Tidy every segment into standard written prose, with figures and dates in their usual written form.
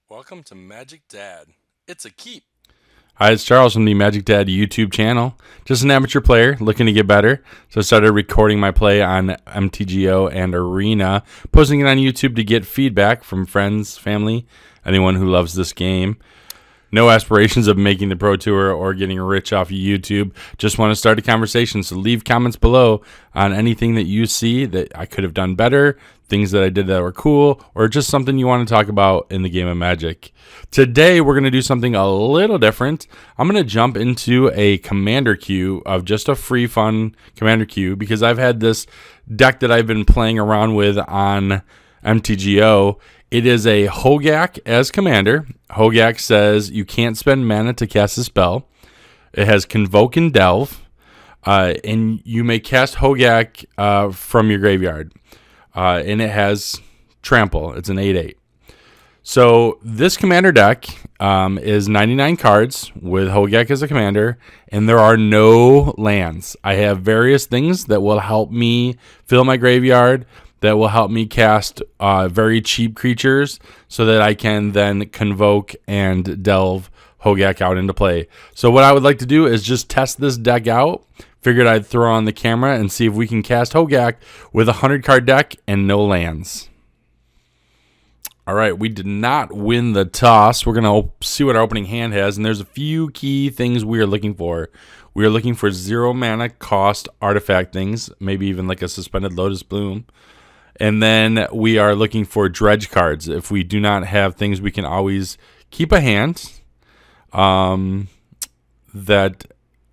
Welcome to Magic Dad. It's a keep. Hi, it's Charles from the Magic Dad YouTube channel. Just an amateur player looking to get better. So I started recording my play on MTGO and Arena, posting it on YouTube to get feedback from friends, family, anyone who loves this game. No aspirations of making the Pro Tour or getting rich off of YouTube. Just want to start a conversation. So leave comments below on anything that you see that I could have done better, things that I did that were cool, or just something you want to talk about in the game of Magic. Today, we're going to do something a little different. I'm going to jump into a commander queue of just a free fun commander queue because I've had this deck that I've been playing around with on MTGO. It is a Hogaak as commander. Hogaak says you can't spend mana to cast a spell. It has Convoke and Delve, and you may cast Hogaak from your graveyard. And it has Trample. It's an 8/8. So this commander deck is 99 cards with Hogaak as a commander, and there are no lands. I have various things that will help me fill my graveyard, that will help me cast very cheap creatures so that I can then convoke and delve Hogaak out into play. So what I would like to do is just test this deck out. Figured I'd throw on the camera and see if we can cast Hogaak with a 100-card deck and no lands. All right, we did not win the toss. We're going to see what our opening hand has, and there's a few key things we are looking for. We are looking for 0 mana cost artifact things, maybe even like a Suspended Lotus Bloom. And then we are looking for dredge cards. If we do not have things, we can always keep a hand.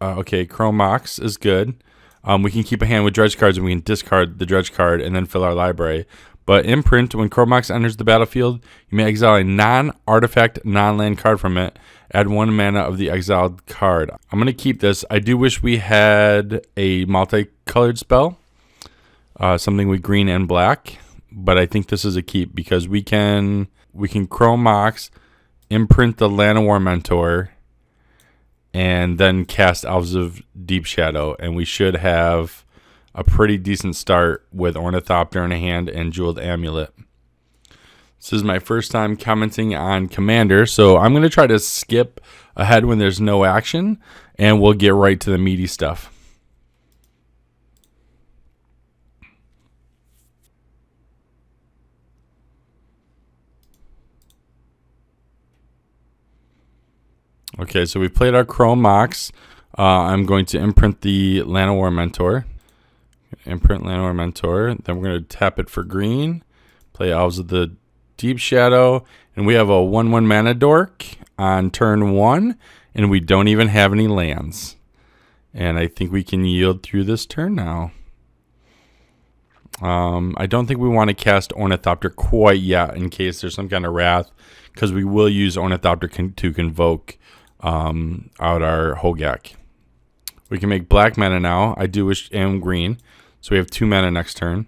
Okay, Chrome Mox is good. We can keep a hand with dredge cards and we can discard the dredge card and then fill our library. But imprint, when Chrome Mox enters the battlefield, you may exile a non-artifact, non-land card from it. Add 1 mana of the exiled card. I'm going to keep this. I do wish we had a multicolored spell. Something with green and black, but I think this is a keep because we can Chrome Mox, imprint the Llanowar Mentor, and then cast Elves of Deep Shadow, and we should have a pretty decent start with Ornithopter in a hand and Jeweled Amulet. This is my first time commenting on Commander, so I'm going to try to skip ahead when there's no action, and we'll get right to the meaty stuff. Okay, so we played our Chrome Mox. I'm going to imprint the Llanowar Mentor. Imprint Llanowar Mentor. Then we're going to tap it for green. Play Elves of the Deep Shadow. And we have a 1/1 mana dork on turn 1. And we don't even have any lands. And I think we can yield through this turn now. I don't think we want to cast Ornithopter quite yet in case there's some kind of wrath, because we will use Ornithopter to convoke out our Hogaak. We can make black mana now. I do wish and green, so we have 2 mana next turn.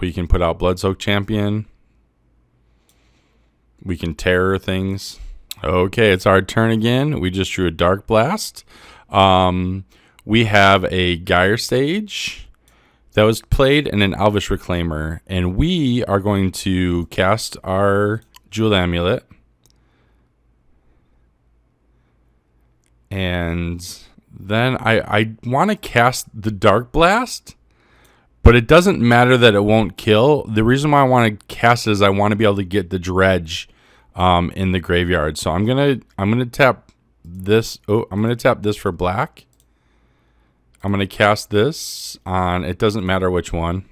We can put out Bloodsoaked Champion. We can terror things. Okay, it's our turn again. We just drew a Dark Blast. We have a Gyre Stage that was played and an Elvish Reclaimer, and we are going to cast our Jeweled Amulet. And then I want to cast the Dark Blast, but it doesn't matter that it won't kill. The reason why I want to cast it is I want to be able to get the dredge in the graveyard. So I'm gonna tap this. Oh, I'm gonna tap this for black. I'm gonna cast this on. It doesn't matter which one.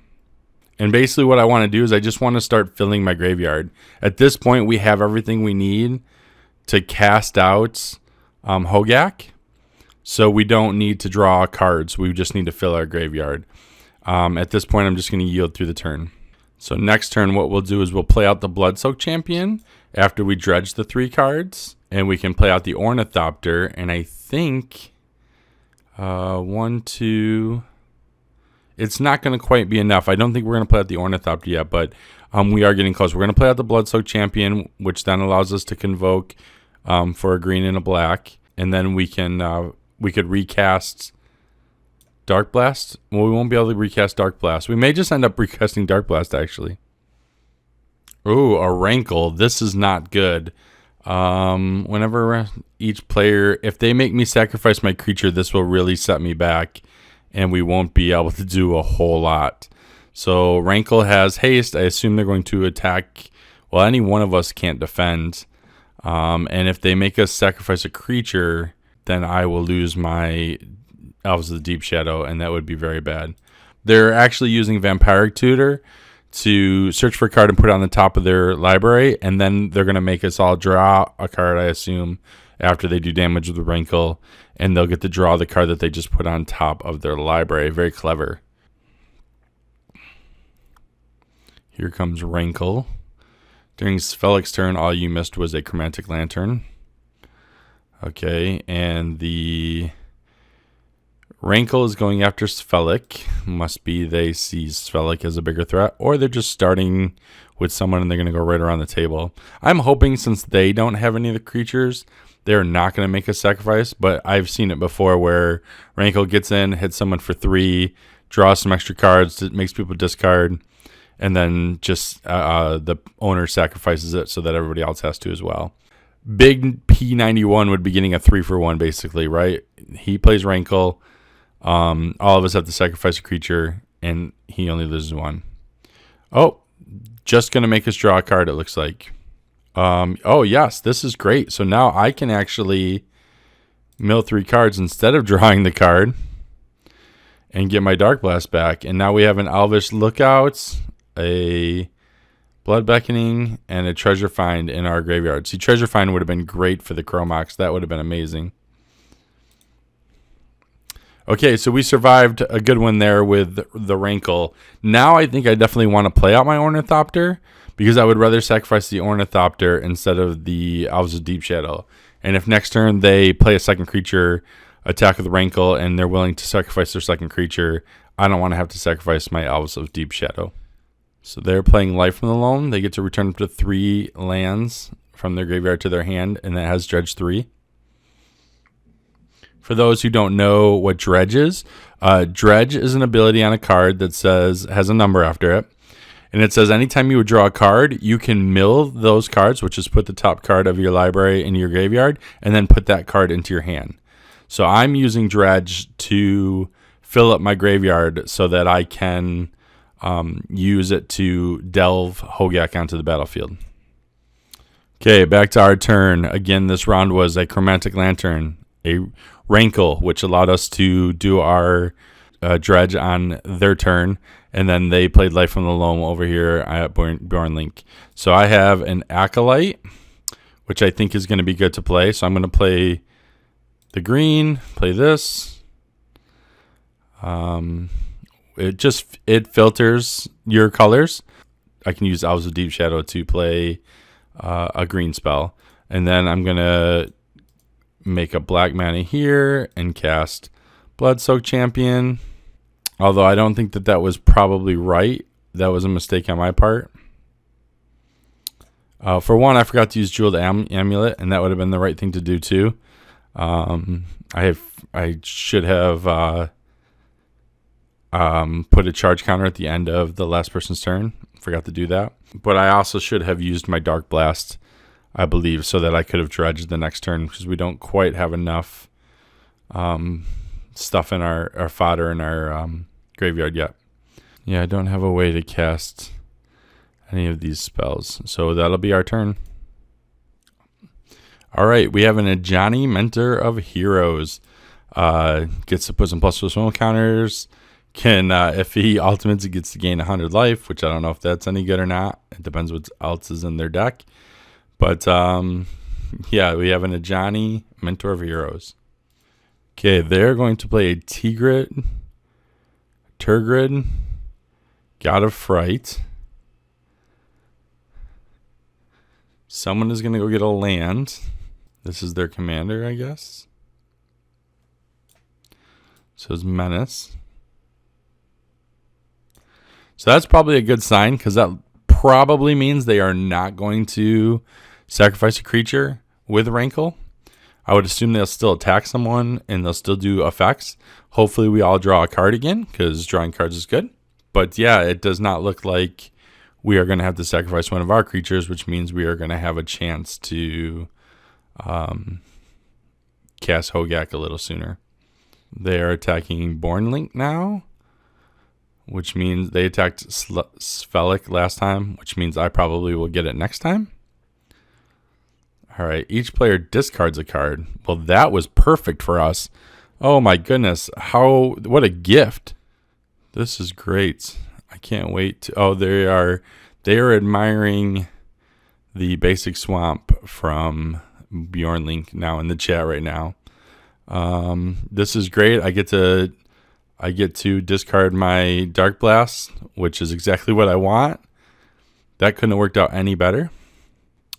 And basically, what I want to do is I just want to start filling my graveyard. At this point, we have everything we need to cast out Hogaak, so we don't need to draw cards. We just need to fill our graveyard. At this point, I'm just going to yield through the turn. So next turn, what we'll do is we'll play out the Bloodsoaked Champion after we dredge the 3 cards, and we can play out the Ornithopter. And I think 1, 2. It's not going to quite be enough. I don't think we're going to play out the Ornithopter yet, but we are getting close. We're going to play out the Bloodsoaked Champion, which then allows us to convoke for a green and a black, and then we could recast Dark Blast. Well, we won't be able to recast Dark Blast. We may just end up recasting Dark Blast, actually. Ooh, a rankle. This is not good. Whenever each player, if they make me sacrifice my creature, this will really set me back, and we won't be able to do a whole lot. So rankle has haste. I assume they're going to attack. Well, any one of us can't defend. And if they make us sacrifice a creature, then I will lose my Elves of the Deep Shadow, and that would be very bad. They're actually using Vampiric Tutor to search for a card and put it on the top of their library, and then they're going to make us all draw a card, I assume, after they do damage with the Rankle, and they'll get to draw the card that they just put on top of their library. Very clever. Here comes Rankle. During Svelik's turn, all you missed was a Chromatic Lantern. Okay, and the Rankle is going after Svelik. Must be they see Svelik as a bigger threat, or they're just starting with someone and they're going to go right around the table. I'm hoping since they don't have any of the creatures, they're not going to make a sacrifice, but I've seen it before where Rankle gets in, hits someone for 3, draws some extra cards, that makes people discard, and then just the owner sacrifices it so that everybody else has to as well. Big P91 would be getting a 3-for-1 basically, right? He plays Rankle. All of us have to sacrifice a creature, and he only loses 1. Oh, just going to make us draw a card, it looks like. Oh, yes, this is great. So now I can actually mill 3 cards instead of drawing the card and get my Dark Blast back. And now we have an Elvish Lookout, a Blood Beckoning, and a Treasure Find in our graveyard. See, Treasure Find would have been great for the Chromox. That would have been amazing. Okay, so we survived a good one there with the Rankle. Now I think I definitely want to play out my Ornithopter because I would rather sacrifice the Ornithopter instead of the Elves of Deep Shadow. And if next turn they play a second creature, attack with the Rankle, and they're willing to sacrifice their second creature, I don't want to have to sacrifice my Elves of Deep Shadow. So they're playing Life from the Loam. They get to return up to 3 lands from their graveyard to their hand, and that has Dredge 3. For those who don't know what Dredge is an ability on a card that has a number after it. And it says anytime you would draw a card, you can mill those cards, which is put the top card of your library in your graveyard, and then put that card into your hand. So I'm using Dredge to fill up my graveyard so that I can use it to delve Hogaak onto the battlefield. Okay, back to our turn. Again, this round was a Chromatic Lantern, a Rankle, which allowed us to do our Dredge on their turn, and then they played Life from the Loam over here at Born Link. So I have an Acolyte, which I think is going to be good to play. So I'm going to play the green, play this. It filters your colors. I can use Elves of Deep Shadow to play a green spell, and then I'm going to make a black mana here and cast Bloodsoaked Champion. Although I don't think that was probably right. That was a mistake on my part. For one, I forgot to use Jeweled Amulet, and that would have been the right thing to do too. I should have put a charge counter at the end of the last person's turn. Forgot to do that. But I also should have used my Dark Blast, I believe, so that I could have dredged the next turn, because we don't quite have enough stuff in our fodder in our graveyard yet. Yeah, I don't have a way to cast any of these spells, so that'll be our turn. All right, we have an Ajani, Mentor of Heroes. Gets to put some +1 counters. If he ultimates, he gets to gain 100 life, which I don't know if that's any good or not. It depends what else is in their deck. But, yeah, we have an Ajani, Mentor of Heroes. Okay, they're going to play a Turgid, God of Fright. Someone is going to go get a land. This is their commander, I guess. So it's Menace. So that's probably a good sign, because that probably means they are not going to sacrifice a creature with Rankle. I would assume they'll still attack someone and they'll still do effects. Hopefully we all draw a card again, because drawing cards is good. But yeah, it does not look like we are going to have to sacrifice one of our creatures, which means we are going to have a chance to cast Hogaak a little sooner. They are attacking Bornlink now, which means they attacked Svelik last time, which means I probably will get it next time. All right, each player discards a card. Well, that was perfect for us. Oh my goodness, what a gift. This is great. I can't wait to, oh, they are admiring the basic swamp from Bjornlink now in the chat right now. This is great. I get to discard my Dark Blast, which is exactly what I want. That couldn't have worked out any better.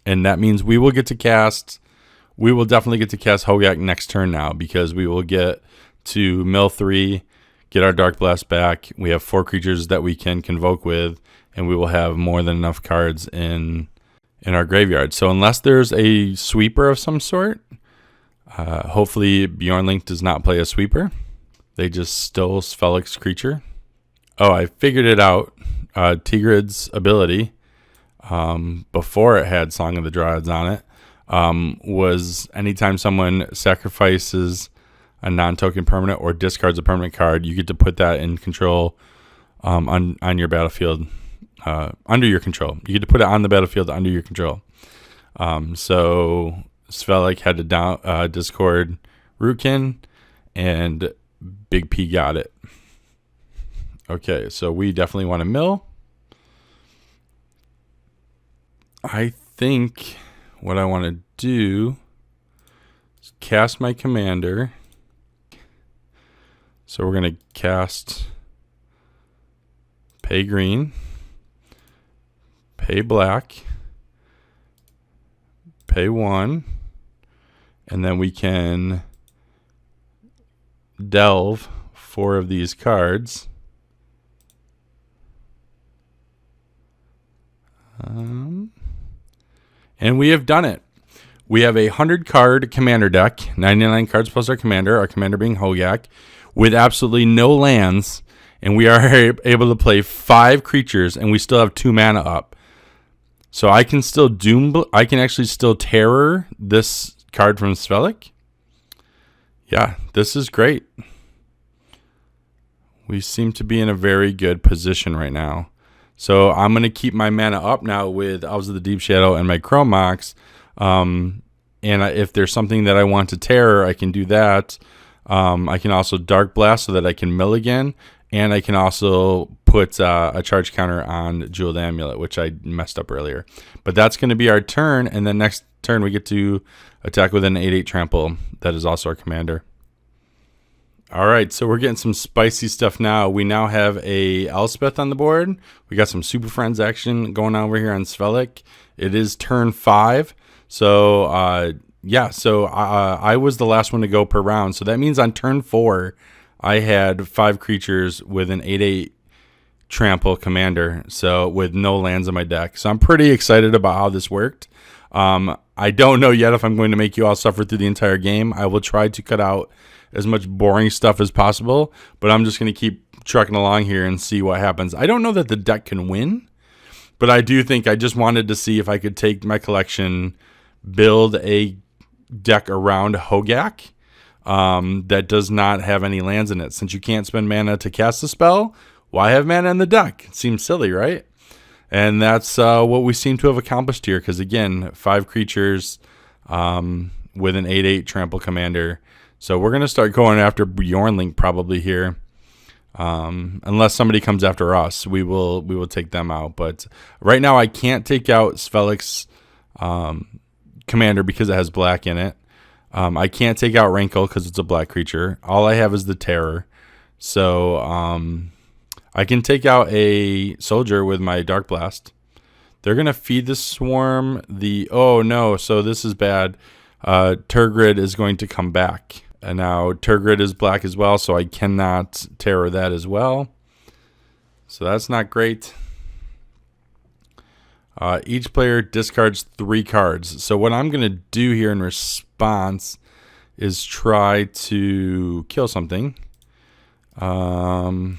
And that means we will definitely get to cast Hogaak next turn now, because we will get to mill 3, get our Dark Blast back. We have 4 creatures that we can convoke with, and we will have more than enough cards in our graveyard. So unless there's a sweeper of some sort, hopefully Bjornlink does not play a sweeper. They just stole Svelik's creature. Oh, I figured it out. Tigrid's ability, before it had Song of the Dryads on it, was anytime someone sacrifices a non-token permanent or discards a permanent card, you get to put that in control on your battlefield, under your control. You get to put it on the battlefield under your control. So Svelik had to discord Rootkin, and Big P got it. Okay, so we definitely want to mill. I think what I want to do is cast my commander. So we're going to cast pay green, pay black, pay 1, and then we can delve 4 of these cards. And we have done it. We have a 100-card commander deck, 99 cards plus our commander being Hogaak, with absolutely no lands, and we are able to play 5 creatures, and we still have 2 mana up. So I can actually still terror this card from Svelik. Yeah, this is great. We seem to be in a very good position right now. So I'm going to keep my mana up now with Elves of the Deep Shadow and my Chrome Mox. And if there's something that I want to terror, I can do that. I can also Dark Blast so that I can mill again. And I can also put a charge counter on Jeweled Amulet, which I messed up earlier. But that's going to be our turn. And then next turn we get to attack with an 8/8 trample. That is also our commander. All right, so we're getting some spicy stuff now. We now have a Elspeth on the board. We got some Super Friends action going on over here on Svelik. It is turn 5. So, I was the last one to go per round. So that means on turn 4, I had 5 creatures with an 8/8 trample commander, so with no lands in my deck. So I'm pretty excited about how this worked. I don't know yet if I'm going to make you all suffer through the entire game. I will try to cut out as much boring stuff as possible, but I'm just going to keep trucking along here and see what happens. I don't know that the deck can win, but I do think I just wanted to see if I could take my collection, build a deck around Hogaak that does not have any lands in it. Since you can't spend mana to cast a spell, why have mana in the deck? It seems silly, right? And that's what we seem to have accomplished here, because again, 5 creatures with an 8/8 trample commander. So we're going to start going after Bjornlink probably here. Unless somebody comes after us, we will take them out. But right now I can't take out Svelik's commander because it has black in it. I can't take out Rankle because it's a black creature. All I have is the Terror. So I can take out a soldier with my Dark Blast. They're going to feed the swarm. Oh no, so this is bad. Tergrid is going to come back. And now Tergrid is black as well, so I cannot terror that as well. So that's not great. Each player discards 3 cards. So what I'm going to do here in response is try to kill something. I'm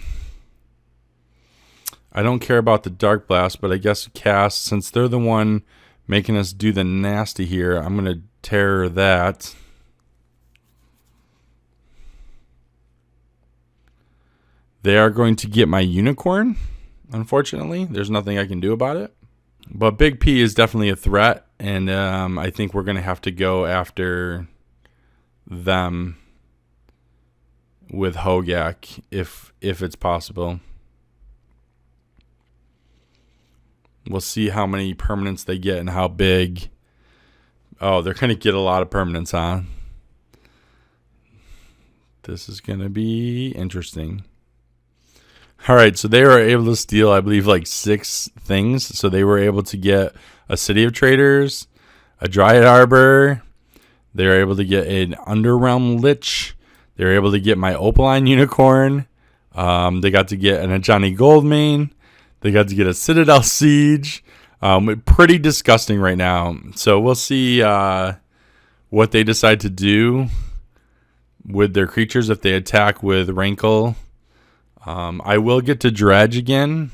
I don't care about the Dark Blast, but I guess cast, since they're the one making us do the nasty here, I'm going to terror that. They are going to get my unicorn, unfortunately. There's nothing I can do about it. But Big P is definitely a threat, and I think we're going to have to go after them with Hogaak if it's possible. We'll see how many permanents they get and how big. Oh, they're going to get a lot of permanents, huh? This is going to be interesting. All right, so they were able to steal, I believe, like 6 things. So they were able to get a City of Traders, a Dryad Arbor. They were able to get an Underrealm Lich. They were able to get my Opaline Unicorn. They got to get an Ajani Goldmane. They got to get a Citadel Siege. Pretty disgusting right now. So we'll see what they decide to do with their creatures if they attack with Rankle. I will get to Dredge again,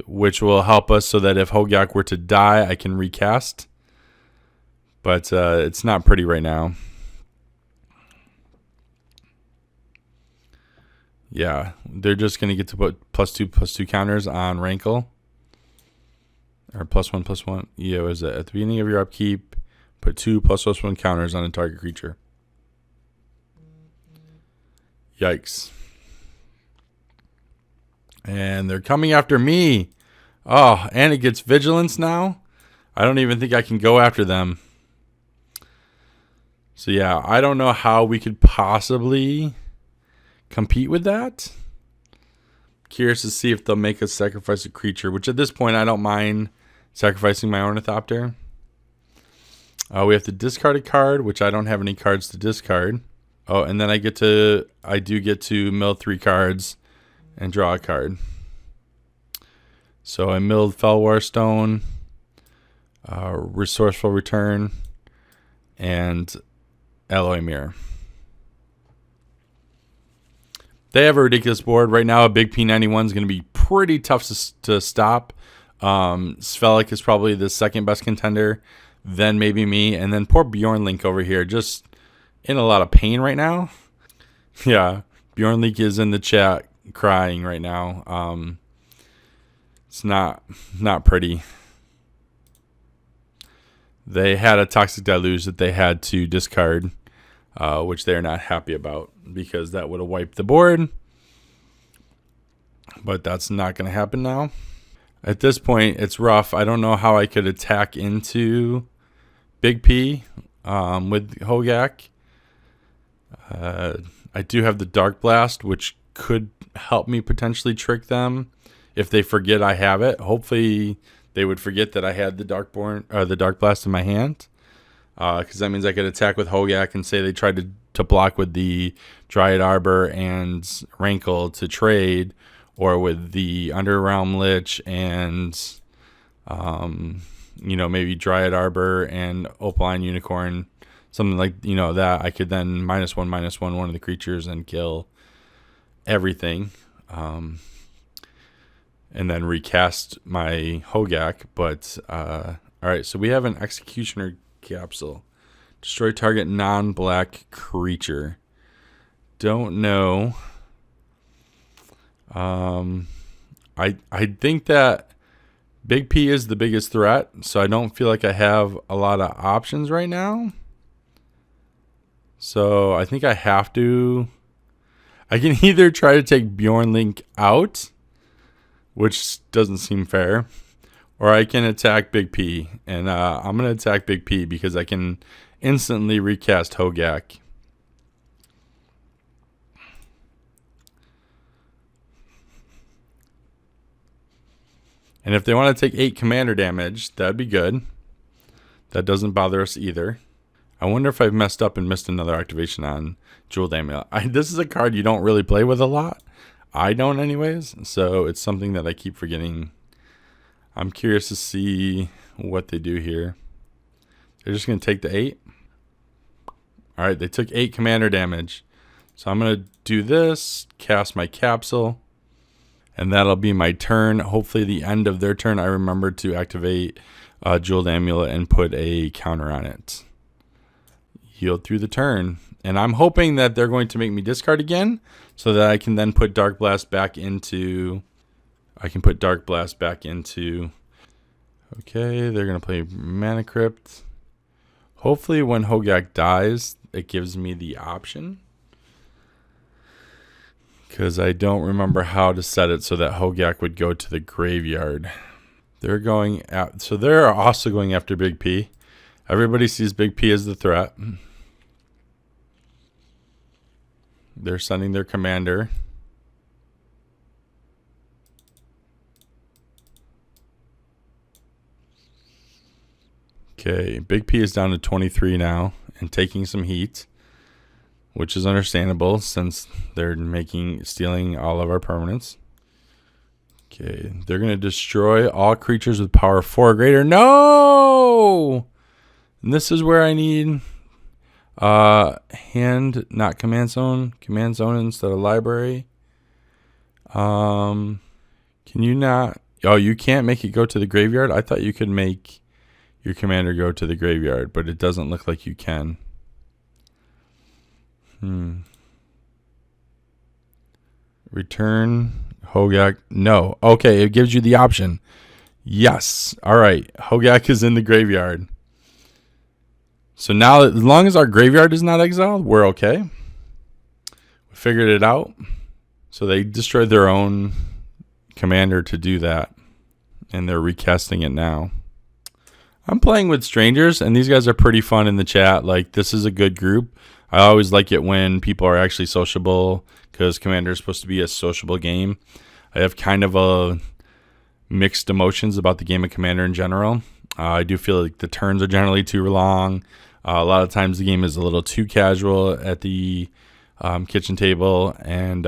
which will help us so that if Hogaak were to die, I can recast. But it's not pretty right now. Yeah, they're just going to get to put +2/+2 counters on Rankle. Or +1/+1. Yeah, it was at the beginning of your upkeep, put 2 ++1 counters on a target creature. Yikes. And they're coming after me. Oh, and it gets vigilance now. I don't even think I can go after them. So yeah, I don't know how we could possibly compete with that. Curious to see if they'll make us sacrifice a creature, which at this point I don't mind sacrificing my Ornithopter. We have to discard a card, which I don't have any cards to discard. Oh, and then I do get to mill 3 cards and draw a card. So I milled Fellwar Stone, Resourceful Return, and Alloy Mirror. They have a ridiculous board. Right now, a big P91 is going to be pretty tough to stop. Svelik is probably the second best contender, then maybe me, and then poor Bjorn Link over here, just in a lot of pain right now. Yeah, Bjorn Link is in the chat crying right now. It's not pretty. They had a Toxic Deluge that they had to discard, which they're not happy about because that would have wiped the board. But that's not going to happen now. At this point, it's rough. I don't know how I could attack into Big P with Hogaak. I do have the Dark Blast, which could help me potentially trick them if they forget I have it. Hopefully, they would forget that I had the Dark Blast in my hand, because that means I could attack with Hogaak and say they tried to block with the Dryad Arbor and Rankle to trade, or with the Underrealm Lich and maybe Dryad Arbor and Opaline Unicorn. Something like, that I could then -1/-1 one of the creatures and kill everything. And then recast my Hogaak. But, alright, so we have an Executioner Capsule. Destroy target non-black creature. Don't know. I think that Big P is the biggest threat, so I don't feel like I have a lot of options right now. So I think I have to. I can either try to take Bjorn Link out, which doesn't seem fair, or I can attack Big P. And I'm going to attack Big P because I can instantly recast Hogaak. And if they want to take 8 commander damage, that'd be good. That doesn't bother us either. I wonder if I've messed up and missed another activation on Jeweled Amulet. This is a card you don't really play with a lot. I don't anyways, so it's something that I keep forgetting. I'm curious to see what they do here. They're just going to take the 8. Alright, they took 8 commander damage. So I'm going to do this, cast my capsule. And that'll be my turn. Hopefully, the end of their turn, I remember to activate Jeweled Amulet and put a counter on it. Yield through the turn. And I'm hoping that they're going to make me discard again so that I can then put Dark Blast back into... Okay, they're going to play Mana Crypt. Hopefully when Hogaak dies, it gives me the option. Because I don't remember how to set it so that Hogaak would go to the graveyard. They're going out, so they're also going after Big P. Everybody sees Big P as the threat. They're sending their commander. Okay, Big P is down to 23 now and taking some heat, which is understandable since they're stealing all of our permanents. Okay, they're going to destroy all creatures with power 4 or greater. No! And this is where I need hand, not command zone instead of library. Can you not? Oh, you can't make it go to the graveyard? I thought you could make your commander go to the graveyard, but it doesn't look like you can. Return Hogaak. No. Okay, it gives you the option. Yes. All right. Hogaak is in the graveyard. So now, as long as our graveyard is not exiled, we're okay. We figured it out. So they destroyed their own commander to do that. And they're recasting it now. I'm playing with strangers, and these guys are pretty fun in the chat. Like, this is a good group. I always like it when people are actually sociable, because Commander is supposed to be a sociable game. I have kind of a mixed emotions about the game of Commander in general. I do feel like the turns are generally too long. A lot of times the game is a little too casual at the kitchen table, and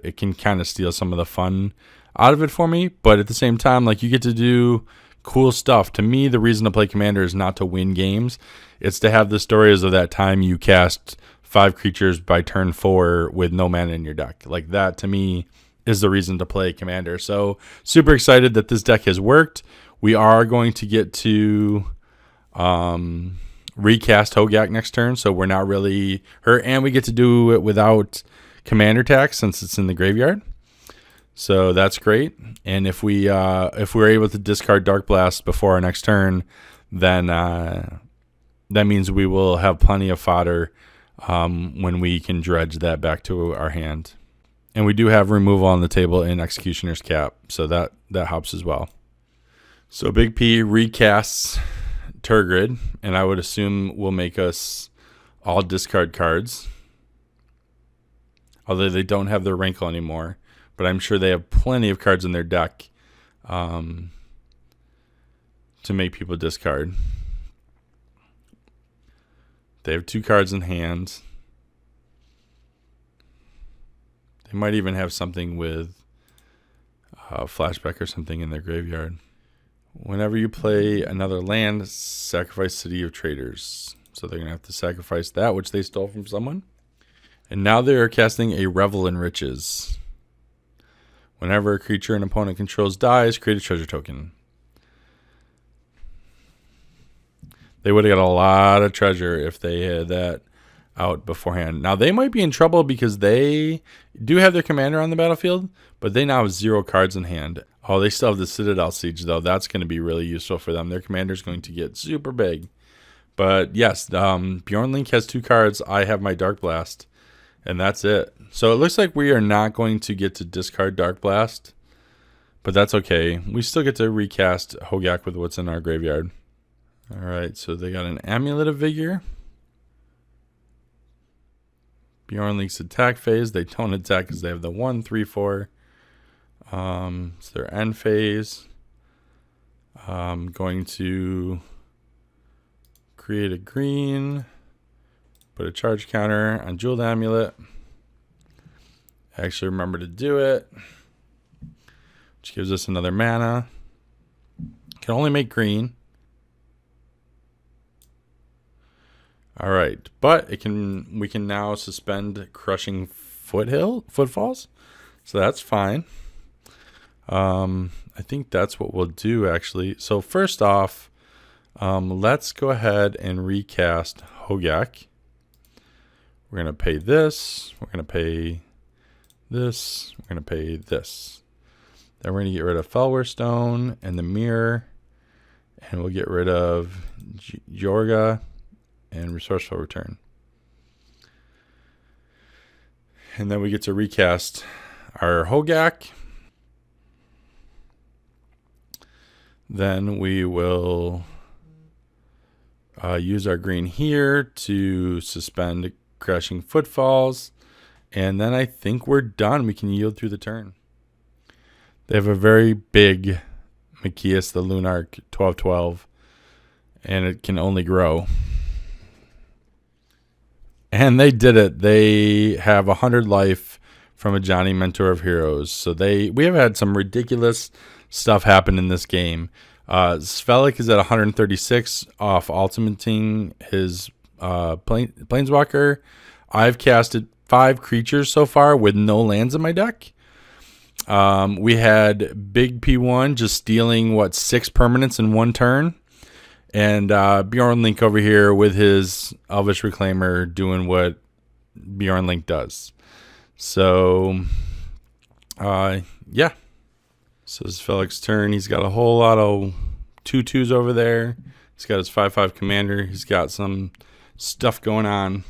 it can kind of steal some of the fun out of it for me. But at the same time, like, you get to do cool stuff. To me, the reason to play Commander is not to win games. It's to have the stories of that time you cast 5 creatures by turn 4 with no mana in your deck. Like, that to me is the reason to play Commander. So super excited that this deck has worked. We are going to get to recast Hogaak next turn, so we're not really hurt, and we get to do it without commander tax since it's in the graveyard. So that's great. And if we're able to discard Dark Blast before our next turn, then that means we will have plenty of fodder when we can dredge that back to our hand. And we do have removal on the table in Executioner's Cap, so that helps as well. So Big P recasts Turgid, and I would assume will make us all discard cards. Although they don't have their Rankle anymore, but I'm sure they have plenty of cards in their deck to make people discard. They have 2 cards in hand. They might even have something with flashback or something in their graveyard. Whenever you play another land, sacrifice City of Traders. So they're going to have to sacrifice that, which they stole from someone. And now they are casting a Revel in Riches. Whenever a creature an opponent controls dies, create a treasure token. They would have got a lot of treasure if they had that out beforehand. Now, they might be in trouble because they do have their commander on the battlefield, but they now have 0 cards in hand. Oh, they still have the Citadel Siege, though. That's going to be really useful for them. Their commander is going to get super big. But yes, Bjorn Link has 2 cards. I have my Dark Blast, and that's it. So it looks like we are not going to get to discard Dark Blast, but that's okay. We still get to recast Hogaak with what's in our graveyard. All right, so they got an Amulet of Vigor. Bjorn Link's attack phase. They don't attack because they have the 1, 3, 4. It's their end phase. Going to create a green, put a charge counter on Jeweled Amulet. Actually remember to do it, which gives us another mana. Can only make green. All right, but we can now suspend Crushing Footfalls, so that's fine. I think that's what we'll do, actually. So first off, let's go ahead and recast Hogaak. We're going to pay this. We're going to pay this. We're going to pay this. Then we're going to get rid of Felware Stone and the Mirror. And we'll get rid of Jorga and Resourceful Return. And then we get to recast our Hogaak. Then we will use our green here to suspend Crashing Footfalls. And then I think we're done. We can yield through the turn. They have a very big Machias, the Lunarch 12/12, and it can only grow. And they did it. They have 100 life from a Johnny Mentor of Heroes. So we have had some ridiculous stuff happen in this game. Svelik is at 136 off ultimating his Planeswalker. I've casted 5 creatures so far with no lands in my deck. We had Big P1 just stealing 6 permanents in one turn. And Bjorn Link over here with his Elvish Reclaimer doing what Bjorn Link does. So, yeah. So it's Felix's turn. He's got a whole lot of 2/2s over there. He's got his 5/5 commander. He's got some stuff going on.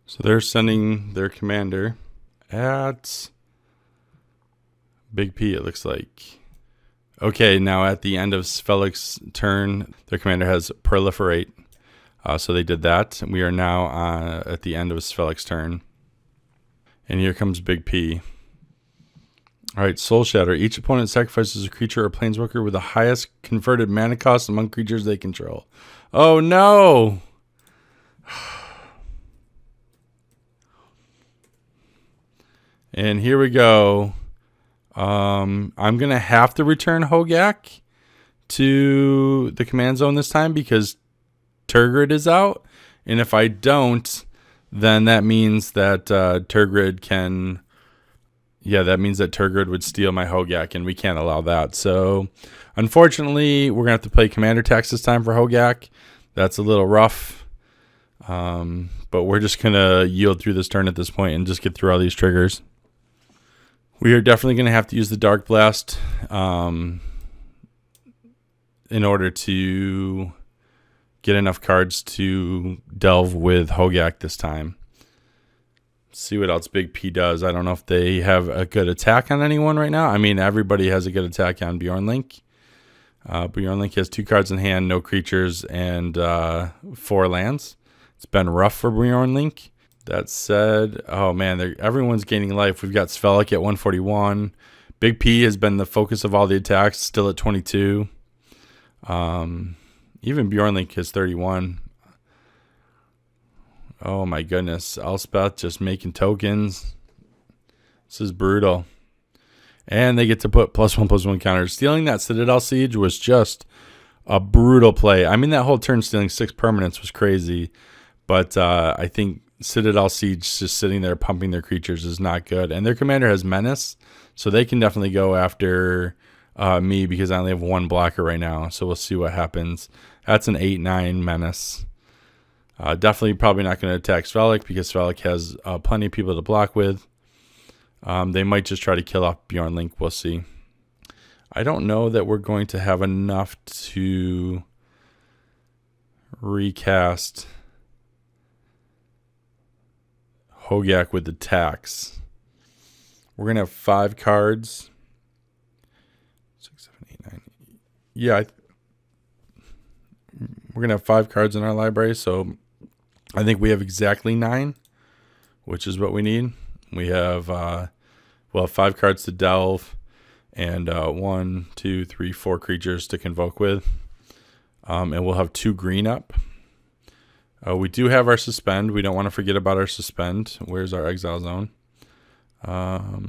So they're sending their commander at Big P, it looks like. Okay, now at the end of Felix's turn, their commander has Proliferate. So they did that. We are now at the end of Felix's turn. And here comes Big P. All right, Soul Shatter. Each opponent sacrifices a creature or planeswalker with the highest converted mana cost among creatures they control. Oh, no! And here we go. I'm going to have to return Hogaak to the command zone this time because Turgid is out. And if I don't, then that means that Turgid can... Yeah, that means that Turgid would steal my Hogaak, and we can't allow that. So, unfortunately, we're going to have to play Commander Tax this time for Hogaak. That's a little rough. But we're just going to yield through this turn at this point and just get through all these triggers. We are definitely going to have to use the Dark Blast in order to get enough cards to delve with Hogaak this time. See what else Big P does. I don't know if they have a good attack on anyone right now. I mean, everybody has a good attack on Bjorn Link. Bjorn Link has 2 cards in hand, no creatures, and 4 lands. It's been rough for Bjorn Link. That said, oh man, everyone's gaining life. We've got Svelik at 141. Big P has been the focus of all the attacks, still at 22. Even Bjorn Link is 31. Oh my goodness. Elspeth just making tokens. This is brutal. And they get to put +1/+1 counters. Stealing that Citadel Siege was just a brutal play. I mean, that whole turn stealing 6 permanents was crazy. But I think Citadel Siege just sitting there pumping their creatures is not good. And their commander has Menace. So they can definitely go after me because I only have 1 blocker right now. So we'll see what happens. That's an 8/9 Menace. Definitely probably not going to attack Svelik because Svelik has plenty of people to block with. They might just try to kill off Bjorn Link. We'll see. I don't know that we're going to have enough to recast Hogaak with the tax. We're going to have 5 cards. 6, 7, 8, 9. Yeah, we're going to have 5 cards in our library, so I think we have exactly 9, which is what we need. We have, we'll have 5 cards to delve and 1, 2, 3, 4 creatures to convoke with. And we'll have 2 green up. We do have our suspend. We don't want to forget about our suspend. Where's our exile zone?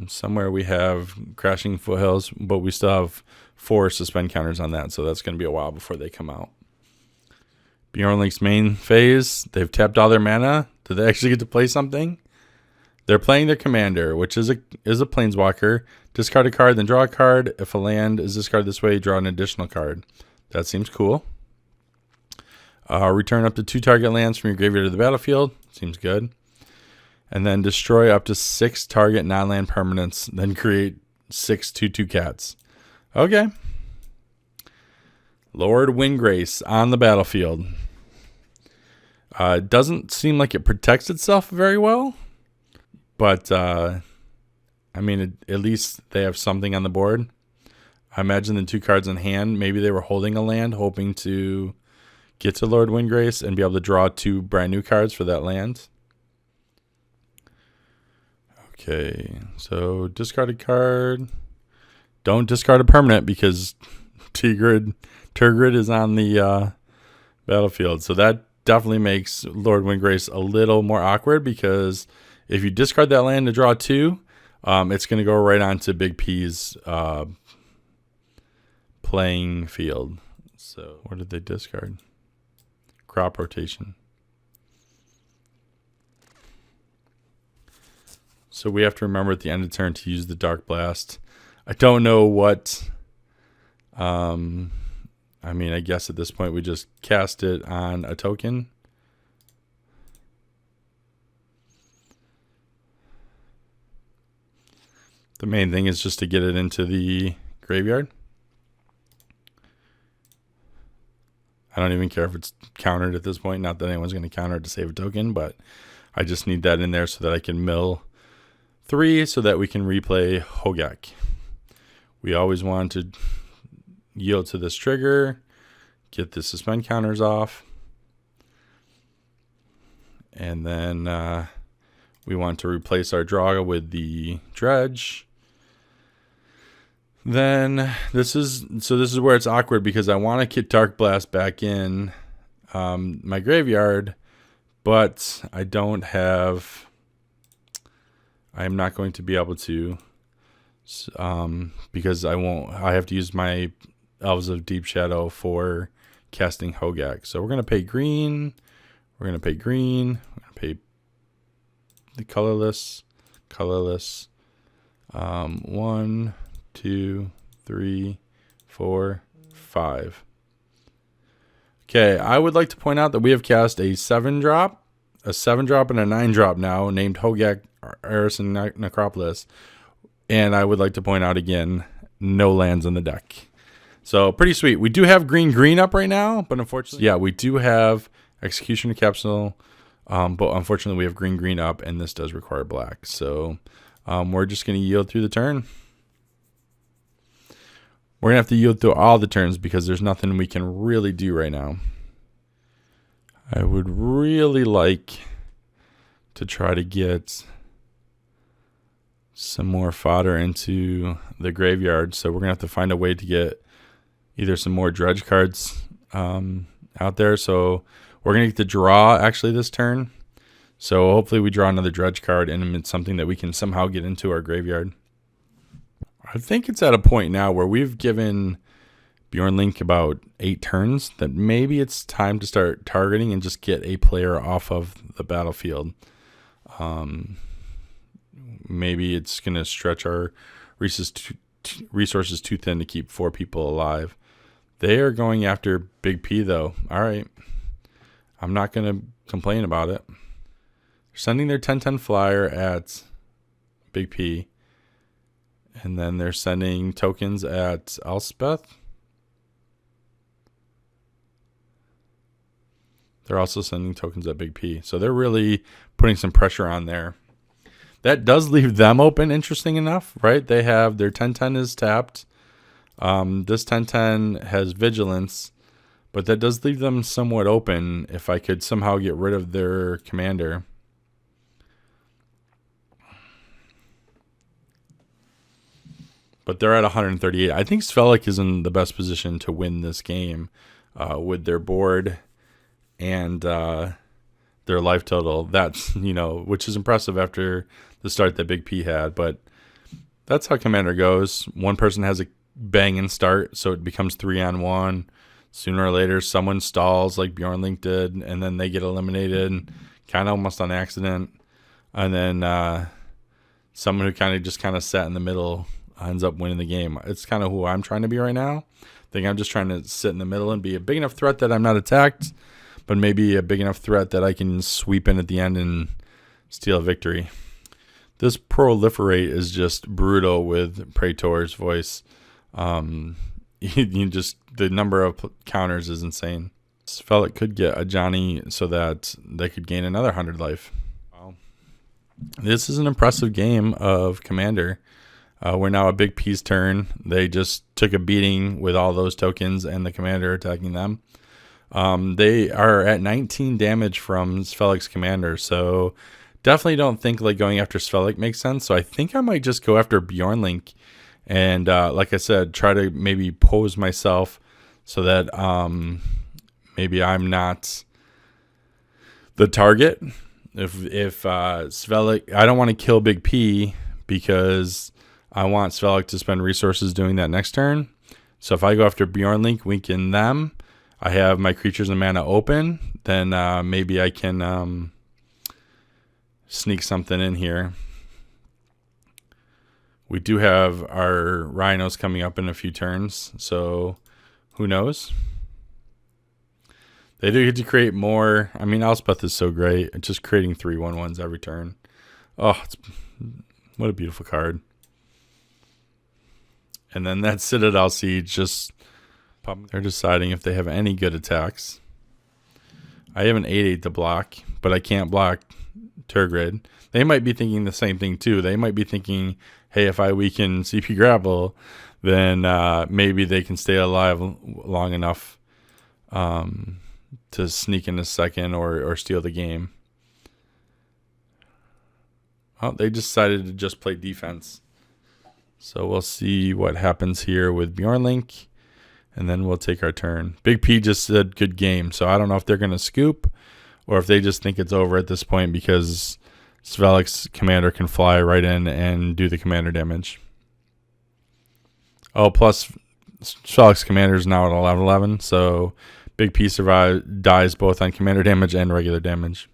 Somewhere we have Crashing Foothills, but we still have 4 suspend counters on that, so that's going to be a while before they come out. Bjorn Link's main phase, they've tapped all their mana. Do they actually get to play something? They're playing their commander, which is a planeswalker. Discard a card, then draw a card. If a land is discarded this way, draw an additional card. That seems cool. Return up to 2 target lands from your graveyard to the battlefield. Seems good. And then destroy up to 6 target non-land permanents. Then create 6 2/2 cats. Okay. Lord Windgrace on the battlefield. It doesn't seem like it protects itself very well. But, I mean, at least they have something on the board. I imagine the 2 cards in hand, maybe they were holding a land, hoping to get to Lord Windgrace and be able to draw 2 brand new cards for that land. Okay, so discard a card. Don't discard a permanent because Turgid is on the battlefield. So that definitely makes Lord Windgrace a little more awkward because if you discard that land to draw 2, it's going to go right onto Big P's playing field. So what did they discard? Crop rotation. So we have to remember at the end of turn to use the Dark Blast. I don't know what... I mean, I guess at this point we just cast it on a token. The main thing is just to get it into the graveyard. I don't even care if it's countered at this point. Not that anyone's going to counter it to save a token, but I just need that in there so that I can mill 3 so that we can replay Hogaak. We always want to yield to this trigger, get the suspend counters off, and then we want to replace our draw with the dredge. Then this is where it's awkward because I want to get Dark Blast back in my graveyard, but I don't have. I am not going to be able to because I won't. I have to use my Elves of Deep Shadow for casting Hogaak. So we're gonna pay green. We're gonna pay green. We're gonna pay the colorless. 1, 2, 3, 4, 5. Okay, I would like to point out that we have cast a 7-drop, a 7-drop, and a 9-drop now named Hogaak Arison Necropolis. And I would like to point out again, no lands on the deck. So pretty sweet. We do have green up right now, but unfortunately, yeah, we do have Executioner Capsule, but unfortunately we have green up, and this does require black. So we're just going to yield through the turn. We're going to have to yield through all the turns because there's nothing we can really do right now. I would really like to try to get some more fodder into the graveyard. So we're going to have to find a way to get either some more dredge cards out there. So we're going to get to draw actually this turn. So hopefully we draw another dredge card and it's something that we can somehow get into our graveyard. I think it's at a point now where we've given Bjorn Link about 8 turns that maybe it's time to start targeting and just get a player off of the battlefield. Maybe it's going to stretch our resources too thin to keep 4 people alive. They are going after Big P, though. All right. I'm not going to complain about it. They're sending their 10/10 flyer at Big P. And then they're sending tokens at Elspeth. They're also sending tokens at Big P. So they're really putting some pressure on there. That does leave them open, interesting enough, right? They have their 10/10 is tapped. This 10/10 has vigilance, but that does leave them somewhat open if I could somehow get rid of their commander. But they're at 138. I think Svelik is in the best position to win this game with their board and their life total. That's, which is impressive after the start that Big P had. But that's how Commander goes. One person has a banging start, so it becomes 3-on-1. Sooner or later, someone stalls like Bjorn Link did, and then they get eliminated, kind of almost on accident. And then someone who kind of sat in the middle ends up winning the game. It's kind of who I'm trying to be right now. I think I'm just trying to sit in the middle and be a big enough threat that I'm not attacked, but maybe a big enough threat that I can sweep in at the end and steal a victory. This proliferate is just brutal with Praetor's voice. You just, the number of counters is insane. Svelik could get a Johnny so that they could gain another 100 life. Wow. This is an impressive game of Commander. We're now a big P's turn. They just took a beating with all those tokens and the Commander attacking them. They are at 19 damage from Svelik's Commander, so definitely don't think like going after Svelik makes sense. So I think I might just go after Bjornlink and, like I said, try to maybe pose myself so that maybe I'm not the target. If Svelik, I don't want to kill Big P because I want Svelik to spend resources doing that next turn. So if I go after Bjornlink, weaken them, I have my creatures and mana open, then maybe I can sneak something in here. We do have our rhinos coming up in a few turns, so who knows? They do get to create more. I mean, Elspeth is so great. It's just creating 3/1/1s every turn. Oh, what a beautiful card. And then that Citadel Siege, just they're deciding if they have any good attacks. I have an 8/8 to block, but I can't block Tergrid. They might be thinking the same thing too. They might be thinking, hey, if I weaken CP Grapple, then maybe they can stay alive long enough to sneak in a second or steal the game. Well, they decided to just play defense. So we'll see what happens here with Bjornlink, and then we'll take our turn. Big P just said good game, so I don't know if they're going to scoop or if they just think it's over at this point because Svelik's Commander can fly right in and do the Commander damage. Oh, plus Svelik's Commander is now at 11/11, so Big P dies both on Commander damage and regular damage.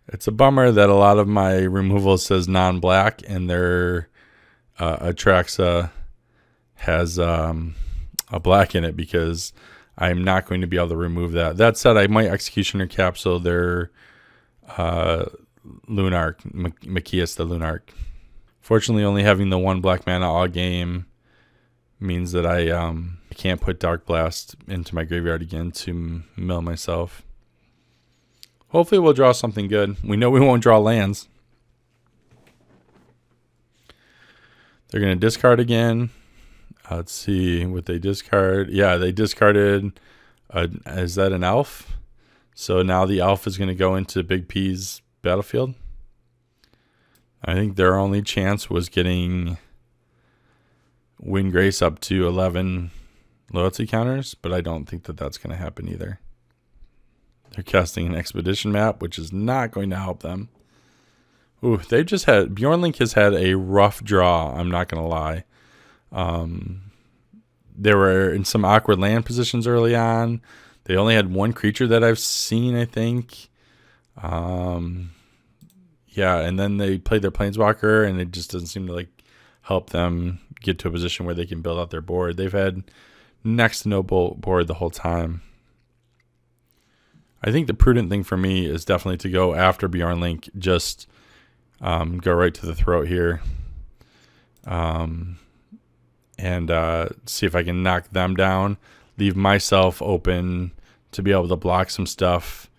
It's a bummer that a lot of my removal says non-black, and their Atraxa has a black in it because I'm not going to be able to remove that. That said, I might Executioner Capsule their Lunarch, Machias the Lunarch. Fortunately, only having the one black mana all game means that I can't put Dark Blast into my graveyard again to mill myself. Hopefully we'll draw something good. We know we won't draw lands. They're going to discard again. Let's see what they discard. Yeah, they discarded, is that an elf? So now the elf is going to go into Big P's battlefield. I think their only chance was getting Wind Grace up to 11 loyalty counters, but I don't think that that's going to happen either. They're casting an expedition map, which is not going to help them. Ooh, they've just had, Bjornlink has had a rough draw, I'm not going to lie. They were in some awkward land positions early on. They only had one creature that I've seen, I think. Yeah, and then they played their Planeswalker, and it just doesn't seem to like help them get to a position where they can build out their board. They've had next to no board the whole time. I think the prudent thing for me is definitely to go after Bjornlink, just go right to the throat here. And see if I can knock them down, leave myself open to be able to block some stuff,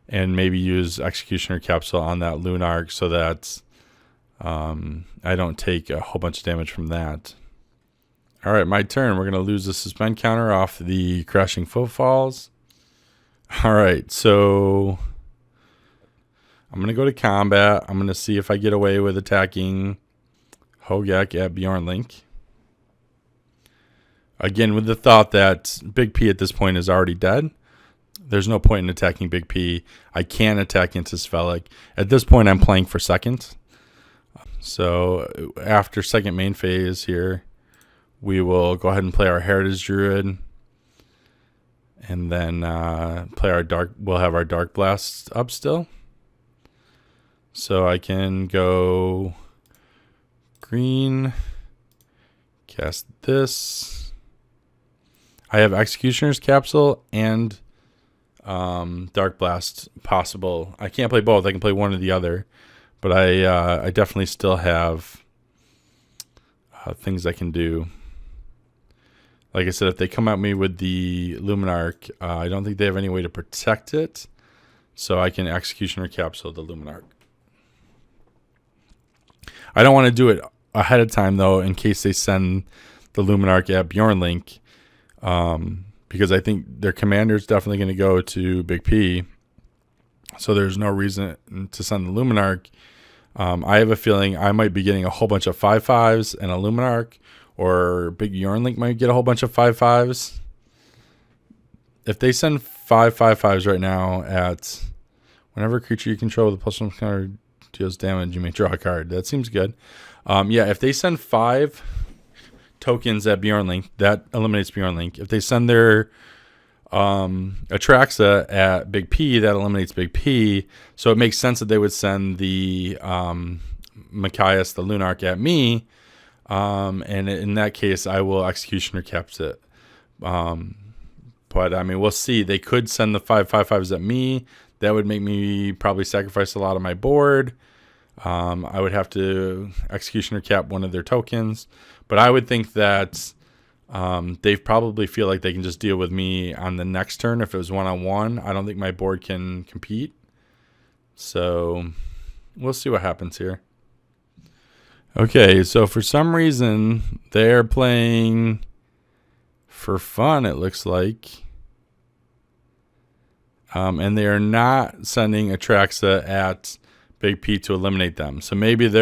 and maybe use Executioner Capsule on that Lunarch so that I don't take a whole bunch of damage from that. All right, my turn. We're going to lose the suspend counter off the Crashing Footfalls. All right, so I'm going to go to combat. I'm going to see if I get away with attacking Hogaak at Bjornlink. Again, with the thought that Big P at this point is already dead. There's no point in attacking Big P. I can attack into Svelik. At this point, I'm playing for second. So after second main phase here, we will go ahead and play our Heritage Druid. And then play our Dark. We'll have our Dark Blast up still. So I can go green. Cast this. I have Executioner's Capsule and Dark Blast possible. I can't play both. I can play one or the other. But I definitely still have things I can do. Like I said, if they come at me with the Luminarch, I don't think they have any way to protect it. So I can Executioner Capsule the Luminarch. I don't want to do it ahead of time, though, in case they send the Luminarch at Bjornlink. Because I think their commander is definitely going to go to Big P. So there's no reason to send the Luminarch. I have a feeling I might be getting a whole bunch of 5/5s and a Luminarch, or Big Bjornlink might get a whole bunch of 5/5s. If they send 5/5/5s right now at whenever creature you control with a +1 counter deals damage, you may draw a card. That seems good. Yeah, if they send 5 tokens at Bjornlink, that eliminates Bjornlink. If they send their Atraxa at Big P, that eliminates Big P. So it makes sense that they would send the Machias, the Lunarch, at me. And in that case, I will Executioner Caps it. But I mean, we'll see. They could send the 5/5/5s at me. That would make me probably sacrifice a lot of my board. I would have to Executioner Cap one of their tokens. But I would think that they probably feel like they can just deal with me on the next turn if it was 1-on-1. I don't think my board can compete. So we'll see what happens here. Okay, so for some reason, they're playing for fun, it looks like. And they are not sending Atraxa at Big P to eliminate them. So maybe they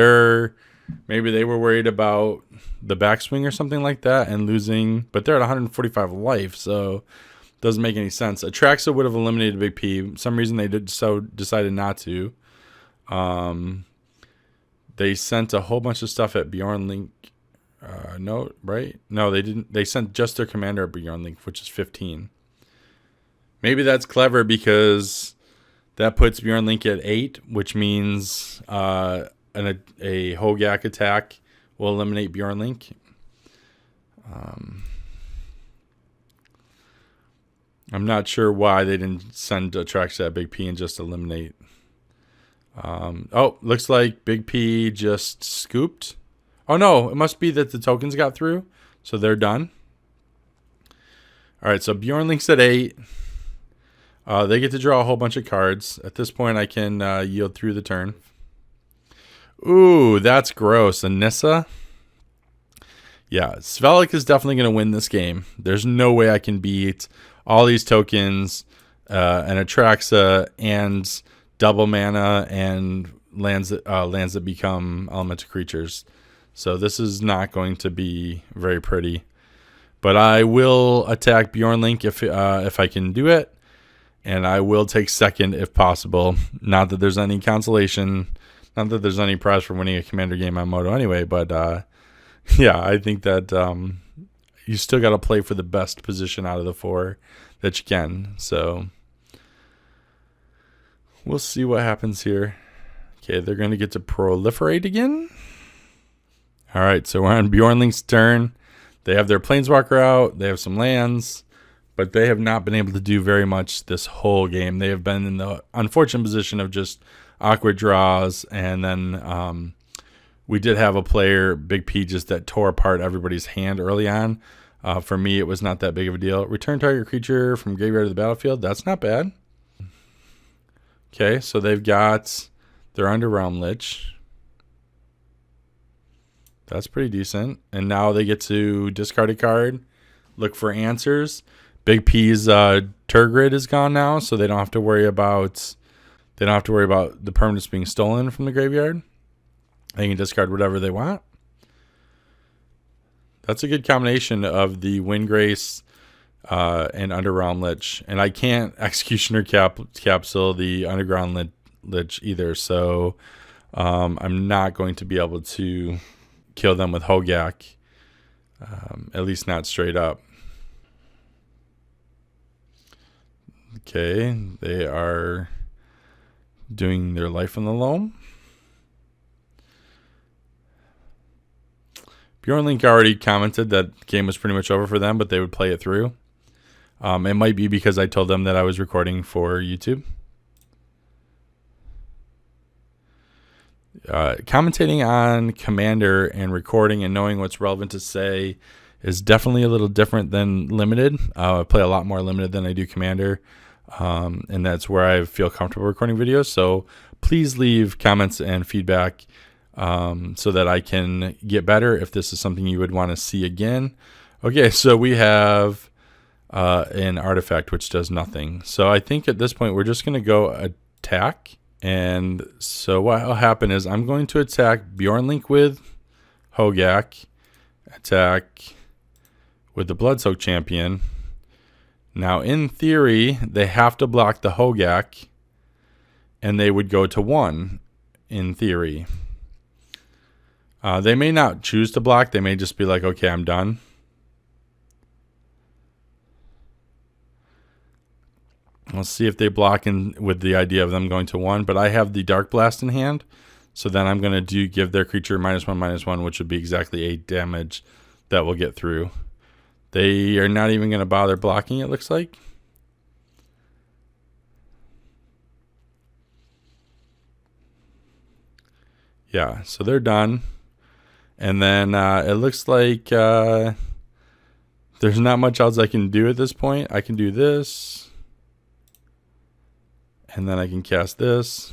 were worried about the backswing or something like that and losing, but they're at 145 life, so it doesn't make any sense. Atraxa would have eliminated Big P. For some reason they decided not to. They sent a whole bunch of stuff at Bjornlink. No, right? No, they didn't. They sent just their commander at Bjornlink, which is 15. Maybe that's clever because that puts Bjornlink at 8, which means a Hogaak attack will eliminate Bjornlink. I'm not sure why they didn't send Atraxa at Big P and just eliminate. Looks like Big P just scooped. Oh no, it must be that the tokens got through, so they're done. All right, so Bjornlink's at 8. They get to draw a whole bunch of cards. At this point, I can yield through the turn. Ooh, that's gross. And Nissa? Yeah, Svelik is definitely going to win this game. There's no way I can beat all these tokens, and Atraxa, and double mana, and lands that become elemental creatures. So this is not going to be very pretty. But I will attack Bjornlink if I can do it. And I will take second if possible. Not that there's any consolation. Not that there's any prize for winning a commander game on Moto anyway. But yeah, I think that you still got to play for the best position out of the 4 that you can. So we'll see what happens here. Okay, they're going to get to proliferate again. All right, so we're on Bjornlink's turn. They have their Planeswalker out. They have some lands. But they have not been able to do very much this whole game. They have been in the unfortunate position of just awkward draws. And then we did have a player, Big P, just that tore apart everybody's hand early on. For me, it was not that big of a deal. Return target creature from graveyard to the battlefield. That's not bad. Okay, so they've got their Underrealm Lich. That's pretty decent. And now they get to discard a card, look for answers. Big P's Turgid is gone now, so they don't have to worry about the permanents being stolen from the graveyard. They can discard whatever they want. That's a good combination of the Windgrace and Underground Lich. And I can't Executioner Capsule the Underground Lich either, so I'm not going to be able to kill them with Hogaak, at least not straight up. Okay, they are doing their Life on the Loam. Bjorn Link already commented that the game was pretty much over for them, but they would play it through. It might be because I told them that I was recording for YouTube. Commentating on Commander and recording and knowing what's relevant to say is definitely a little different than Limited. I play a lot more Limited than I do Commander, and that's where I feel comfortable recording videos. So please leave comments and feedback so that I can get better if this is something you would want to see again. Okay, so we have an artifact which does nothing. So I think at this point we're just going to go attack. And so what will happen is I'm going to attack Bjorn Link with Hogaak, attack with the Bloodsoak Champion. Now, in theory, they have to block the Hogaak, and they would go to 1, in theory. They may not choose to block. They may just be like, okay, I'm done. Let's see if they block in with the idea of them going to 1. But I have the Dark Blast in hand. So then I'm going to give their creature -1/-1, which would be exactly 8 damage that will get through. They are not even going to bother blocking, it looks like. Yeah, so they're done. And then it looks like there's not much else I can do at this point. I can do this. And then I can cast this.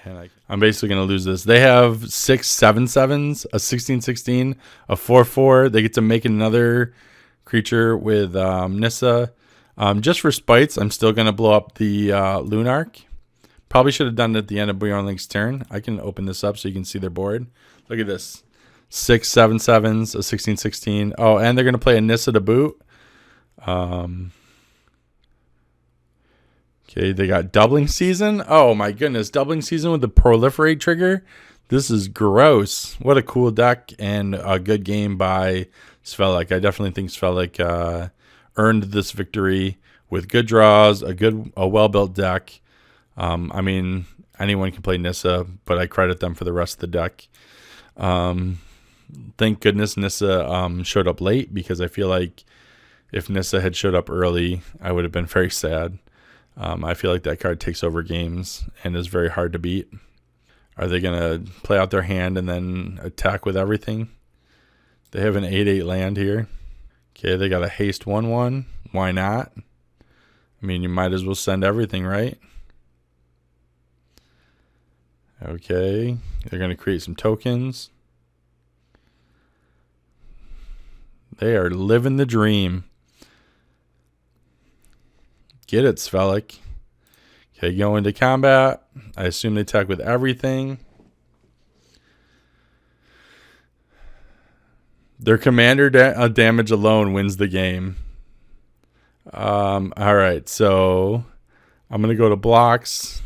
And I'm basically going to lose this. They have 6 7/7s, a 16/16, a 4/4. They get to make another creature with Nissa. Just for spites, I'm still going to blow up the Lunark. Probably should have done it at the end of Bjorn Link's turn. I can open this up so you can see their board. Look at this. 6 7/7s, a 16/16. Oh, and they're going to play a Nissa to boot. Okay, they got Doubling Season. Oh my goodness, Doubling Season with the Proliferate trigger. This is gross. What a cool deck and a good game by Svelik. I definitely think Svelik earned this victory with good draws, a well-built deck. I mean, anyone can play Nissa, but I credit them for the rest of the deck. Thank goodness Nissa showed up late, because I feel like if Nissa had showed up early, I would have been very sad. I feel like that card takes over games and is very hard to beat. Are they going to play out their hand and then attack with everything? They have an 8/8 land here. Okay, they got a haste 1/1. Why not? I mean, you might as well send everything, right? Okay, they're going to create some tokens. They are living the dream. Get it, Svelik. Okay, go into combat. I assume they attack with everything. Their commander damage alone wins the game. All right, so I'm going to go to blocks.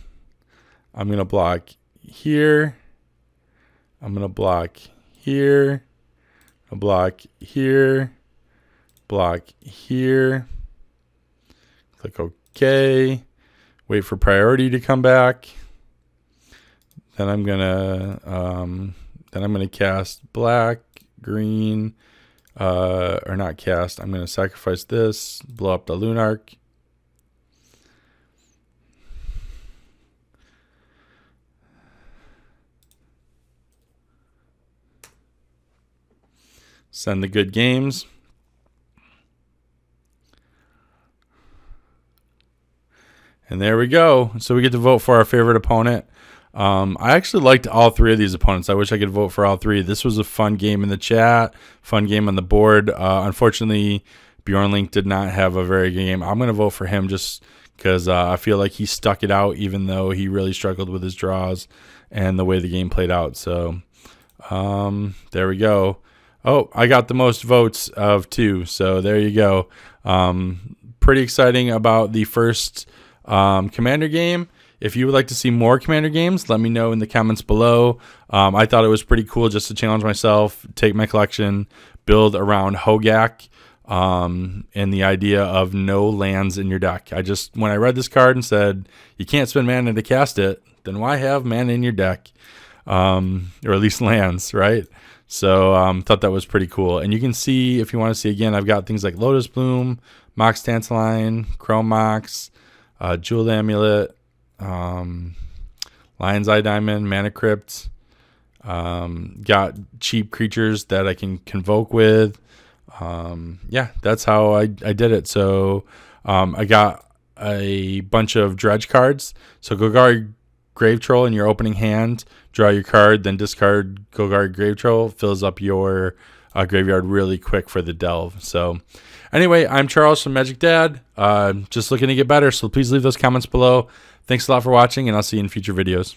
I'm going to block here. I'm going to block here. I'll block here. Block here. Click OK. Wait for priority to come back. Then I'm gonna cast black, green, or not cast. I'm gonna sacrifice this, blow up the Lunark. Send the good games. And there we go. So we get to vote for our favorite opponent. I actually liked all 3 of these opponents. I wish I could vote for all 3. This was a fun game in the chat, fun game on the board. Unfortunately, Bjorn Link did not have a very good game. I'm going to vote for him just because I feel like he stuck it out, even though he really struggled with his draws and the way the game played out. So there we go. Oh, I got the most votes of 2. So there you go. Pretty exciting about the first Commander game. If you would like to see more Commander games, let me know in the comments below. I thought it was pretty cool just to challenge myself, take my collection, build around Hogaak, and the idea of no lands in your deck. When I read this card and said, you can't spend mana to cast it, then why have mana in your deck? or at least lands, right? So thought that was pretty cool. And you can see, if you want to see again, I've got things like Lotus Bloom, Mox Tantaline, Chrome Mox, Jeweled Amulet, Lion's Eye Diamond, Mana Crypt. Got cheap creatures that I can convoke with. Yeah, that's how I did it. So I got a bunch of dredge cards. So Golgari Grave Troll in your opening hand, draw your card, then discard Golgari Grave Troll, fills up your graveyard really quick for the delve. So anyway, I'm Charles from Magic Dad. Just looking to get better, so please leave those comments below. Thanks a lot for watching, and I'll see you in future videos.